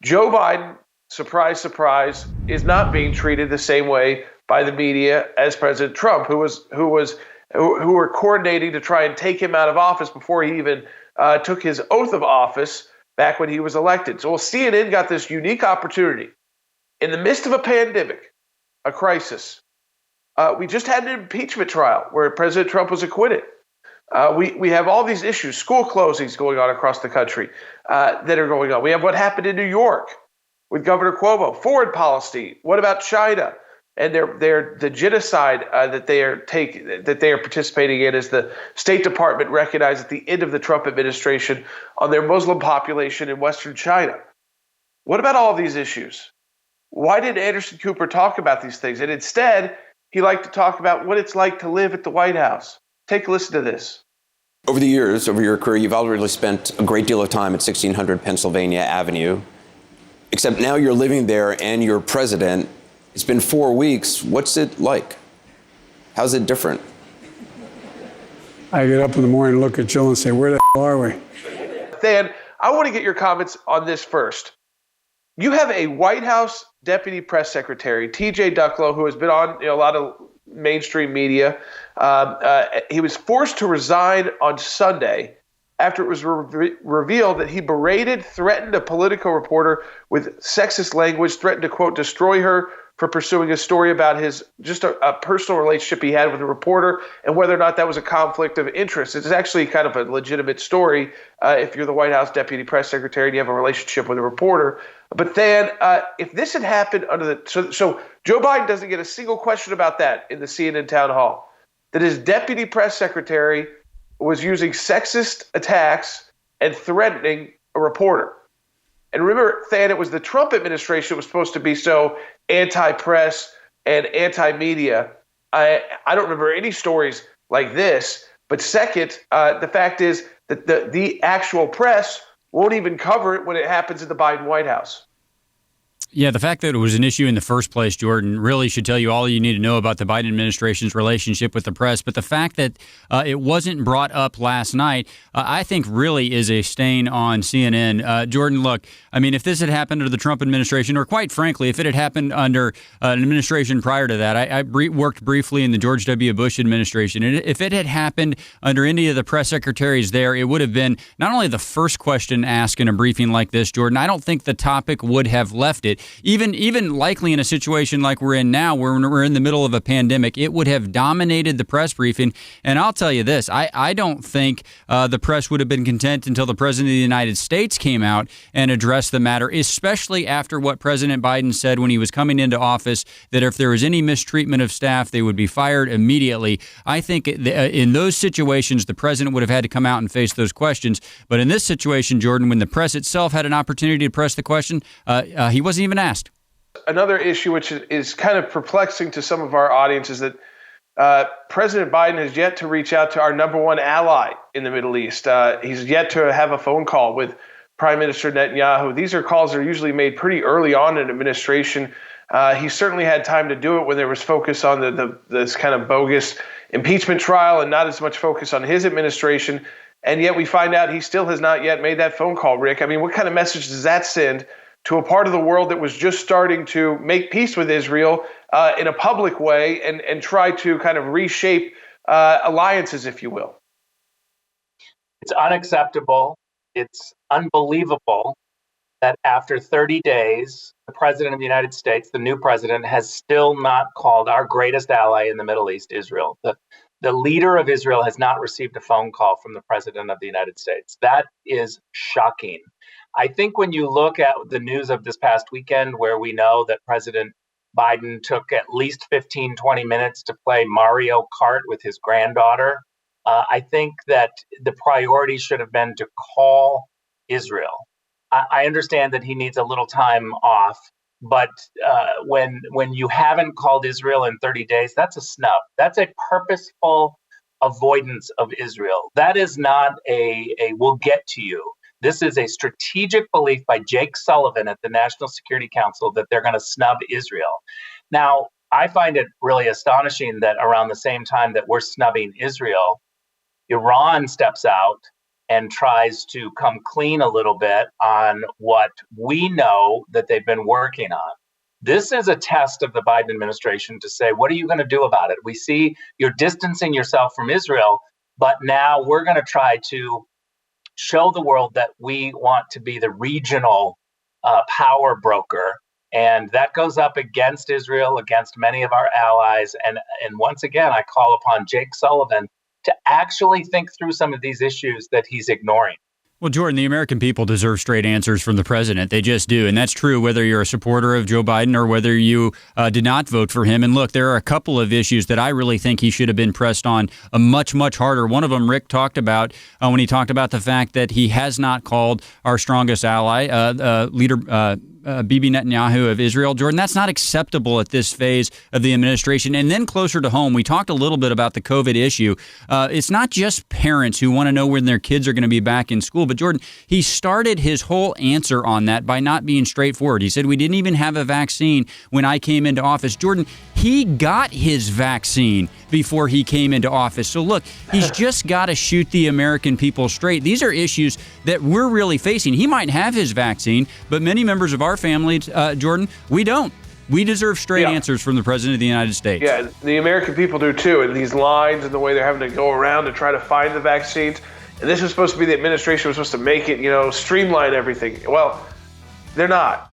Joe Biden, surprise, surprise, is not being treated the same way by the media as President Trump, who were coordinating to try and take him out of office before he even took his oath of office back when he was elected. So CNN got this unique opportunity in the midst of a pandemic, a crisis. We just had an impeachment trial where President Trump was acquitted. We have all these issues, school closings going on across the country that are going on. We have what happened in New York with Governor Cuomo, foreign policy. What about China and the genocide that they are participating in, as the State Department recognized at the end of the Trump administration on their Muslim population in Western China? What about all these issues? Why did Anderson Cooper talk about these things? And instead, he liked to talk about what it's like to live at the White House. Take a listen to this. Over the years, over your career, you've already spent a great deal of time at 1600 Pennsylvania Avenue, except now you're living there and you're president. It's been 4 weeks. What's it like? How's it different? I get up in the morning and look at Jill and say, where the hell are we? Dan, I want to get your comments on this first. You have a White House Deputy Press Secretary, T.J. Ducklo, who has been on a lot of mainstream media. He was forced to resign on Sunday after it was revealed that he berated, threatened a Politico reporter with sexist language, threatened to, quote, destroy her for pursuing a story about his just a personal relationship he had with a reporter, and whether or not that was a conflict of interest. It's actually kind of a legitimate story if you're the White House Deputy Press Secretary and you have a relationship with a reporter. But then if this had happened under the so Joe Biden doesn't get a single question about that in the CNN town hall, that his Deputy Press Secretary was using sexist attacks and threatening a reporter. And remember, Than, it was the Trump administration that was supposed to be so anti-press and anti-media. I don't remember any stories like this. But second, the fact is that the actual press won't even cover it when it happens in the Biden White House. Yeah, the fact that it was an issue in the first place, Jordan, really should tell you all you need to know about the Biden administration's relationship with the press. But the fact that it wasn't brought up last night, I think really is a stain on CNN. Jordan, look, I mean, if this had happened under the Trump administration, or quite frankly, if it had happened under an administration prior to that, I worked briefly in the George W. Bush administration. And if it had happened under any of the press secretaries there, it would have been not only the first question asked in a briefing like this, Jordan, I don't think the topic would have left it. Even likely in a situation like we're in now, where we're in the middle of a pandemic, it would have dominated the press briefing. And I'll tell you this, I don't think the press would have been content until the President of the United States came out and addressed the matter, especially after what President Biden said when he was coming into office, that if there was any mistreatment of staff, they would be fired immediately. I think in those situations, the president would have had to come out and face those questions. But in this situation, Jordan, when the press itself had an opportunity to press the question, he wasn't even asked. Another issue which is kind of perplexing to some of our audience is that President Biden has yet to reach out to our number one ally in the Middle East. He's yet to have a phone call with Prime Minister Netanyahu. These are calls that are usually made pretty early on in administration. He certainly had time to do it when there was focus on this kind of bogus impeachment trial and not as much focus on his administration. And yet we find out he still has not yet made that phone call, Rick. I mean, what kind of message does that send to a part of the world that was just starting to make peace with Israel in a public way and try to kind of reshape alliances, if you will? It's unacceptable. It's unbelievable that after 30 days, the president of the United States, the new president, has still not called our greatest ally in the Middle East, Israel. The leader of Israel has not received a phone call from the president of the United States. That is shocking. I think when you look at the news of this past weekend, where we know that President Biden took at least 15, 20 minutes to play Mario Kart with his granddaughter, I think that the priority should have been to call Israel. I understand that he needs a little time off, but when you haven't called Israel in 30 days, that's a snub. That's a purposeful avoidance of Israel. That is not a we'll get to you. This is a strategic belief by Jake Sullivan at the National Security Council that they're going to snub Israel. Now, I find it really astonishing that around the same time that we're snubbing Israel, Iran steps out and tries to come clean a little bit on what we know that they've been working on. This is a test of the Biden administration to say, what are you going to do about it? We see you're distancing yourself from Israel, but now we're going to try to show the world that we want to be the regional power broker. And that goes up against Israel, against many of our allies. And once again, I call upon Jake Sullivan to actually think through some of these issues that he's ignoring. Well, Jordan, the American people deserve straight answers from the president. They just do. And that's true whether you're a supporter of Joe Biden or whether you did not vote for him. And look, there are a couple of issues that I really think he should have been pressed on much, much harder. One of them Rick talked about when he talked about the fact that he has not called our strongest ally, leader Bibi Netanyahu of Israel. Jordan, that's not acceptable at this phase of the administration. And then closer to home, we talked a little bit about the COVID issue. It's not just parents who want to know when their kids are going to be back in school. But Jordan, he started his whole answer on that by not being straightforward. He said, we didn't even have a vaccine when I came into office. Jordan, he got his vaccine before he came into office. So look, he's just got to shoot the American people straight. These are issues that we're really facing. He might have his vaccine, but many members of our family, Jordan, we don't. We deserve straight answers from the President of the United States. Yeah, the American people do too. And these lines and the way they're having to go around to try to find the vaccines. And this was supposed to be the administration was supposed to make it, streamline everything. Well, they're not.